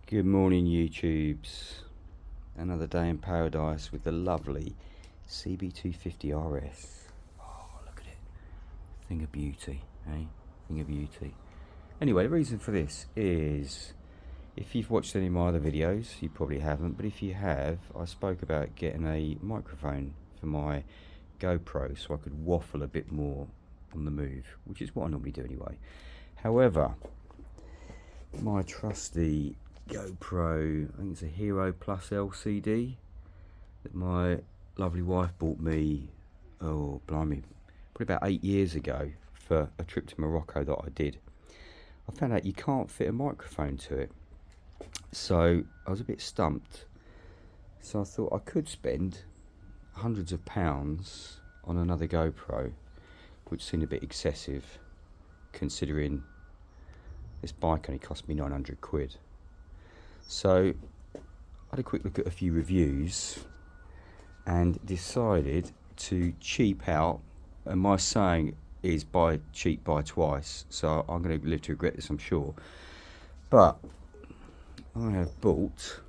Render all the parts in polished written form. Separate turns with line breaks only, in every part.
Good morning, YouTubes. Another day in paradise with the lovely CB250RS. Oh, look at it. Thing of beauty, eh? Thing of beauty. Anyway, the reason for this is, if you've watched any of my other videos, you probably haven't, but if you have, I spoke about getting a microphone for my GoPro so I could waffle a bit more on the move, which is what I normally do anyway. However, my trusty GoPro, I think it's a Hero Plus LCD that my lovely wife bought me, oh blimey, probably about 8 years ago for a trip to Morocco that I did. I found out you can't fit a microphone to it, so I was a bit stumped. So I thought I could spend hundreds of pounds on another GoPro, which seemed a bit excessive considering this bike only cost me 900 quid. So I had a quick look at a few reviews and decided to cheap out, and my saying is buy cheap, buy twice, so I'm going to live to regret this, I'm sure. But I have bought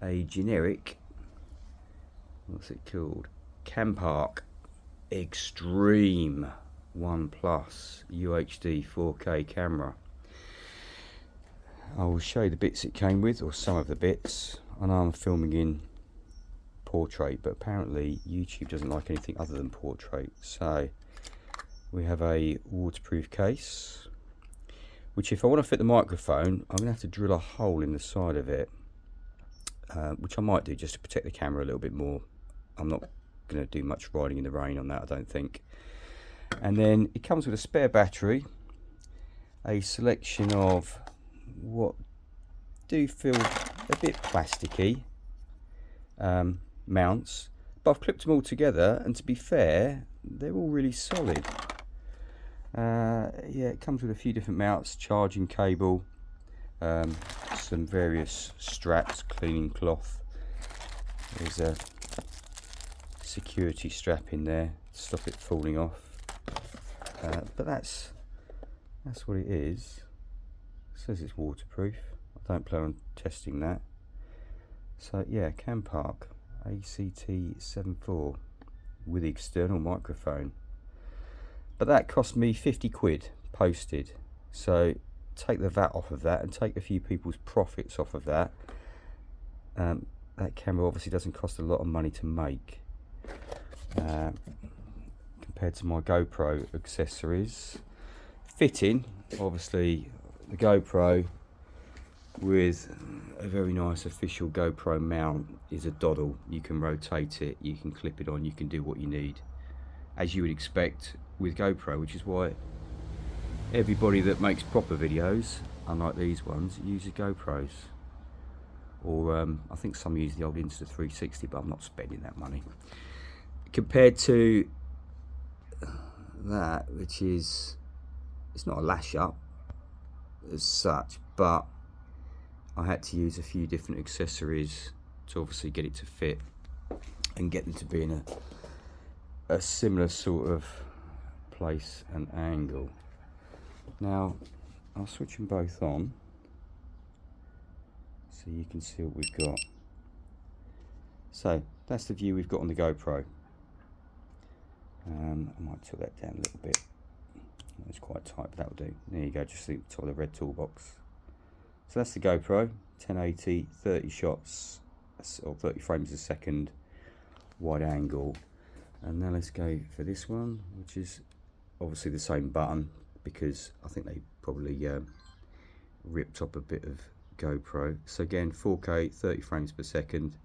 a generic, what's it called, Campark Extreme 1 Plus UHD 4K camera. I will show you the bits it came with, or some of the bits. I know I'm filming in portrait, but apparently YouTube doesn't like anything other than portrait. So we have a waterproof case, which if I want to fit the microphone, I'm going to have to drill a hole in the side of it, which I might do just to protect the camera a little bit more. I'm not going to do much riding in the rain on that, I don't think. And then it comes with a spare battery, a selection of what do feel a bit plasticky mounts, but I've clipped them all together, and to be fair, they're all really solid. Yeah, it comes with a few different mounts, charging cable, some various straps, cleaning cloth. There's a security strap in there to stop it falling off, but that's what it is. It says it's waterproof. I don't plan on testing that. So yeah, Campark ACT74 with external microphone. But that cost me 50 quid posted. So take the VAT off of that and take a few people's profits off of that. That camera obviously doesn't cost a lot of money to make compared to my GoPro accessories. Fitting, obviously, the GoPro with a very nice official GoPro mount is a doddle. You can rotate it, you can clip it on, you can do what you need, as you would expect with GoPro, which is why everybody that makes proper videos, unlike these ones, uses GoPros. Or I think some use the old Insta360, but I'm not spending that money. Compared to that, which is, it's not a lash up as such, but I had to use a few different accessories to obviously get it to fit and get them to be in a similar sort of place and angle. Now I'll switch them both on so you can see what we've got. So that's the view we've got on the GoPro. I might tilt that down a little bit. It's quite tight, but that'll do. There you go, just the top of the red toolbox. So that's the GoPro, 1080, 30 shots, or 30 frames a second, wide angle. And now let's go for this one, which is obviously the same button, because I think they probably ripped up a bit of GoPro. So again, 4K, 30 frames per second,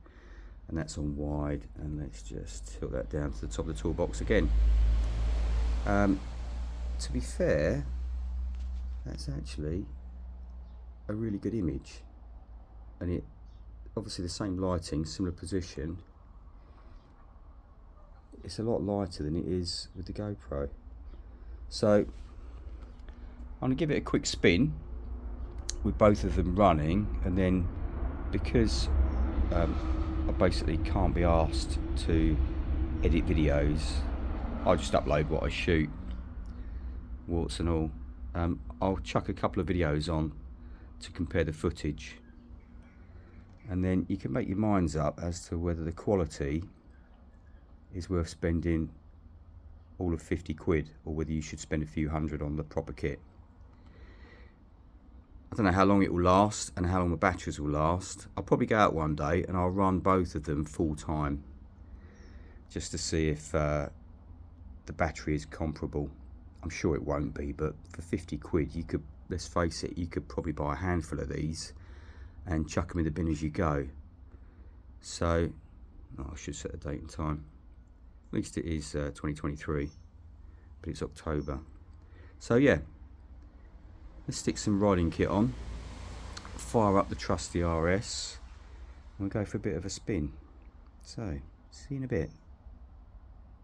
and that's on wide. And let's just tilt that down to the top of the toolbox again. To be fair, that's actually a really good image, and it obviously the same lighting, similar position. It's a lot lighter than it is with the GoPro. So I'm going to give it a quick spin with both of them running, and then because I basically can't be asked to edit videos, I'll just upload what I shoot, warts and all. I'll chuck a couple of videos on to compare the footage and then you can make your minds up as to whether the quality is worth spending all of 50 quid, or whether you should spend a few hundred on the proper kit. I don't know how long it will last and how long the batteries will last. I'll probably go out one day and I'll run both of them full time, just to see if the battery is comparable. I'm sure it won't be, but for 50 quid you could, let's face it, you could probably buy a handful of these and chuck them in the bin as you go. So, I should set a date and time. At least it is 2023, but it's October. So yeah, let's stick some riding kit on, fire up the trusty RS, and we'll go for a bit of a spin. So, see you in a bit.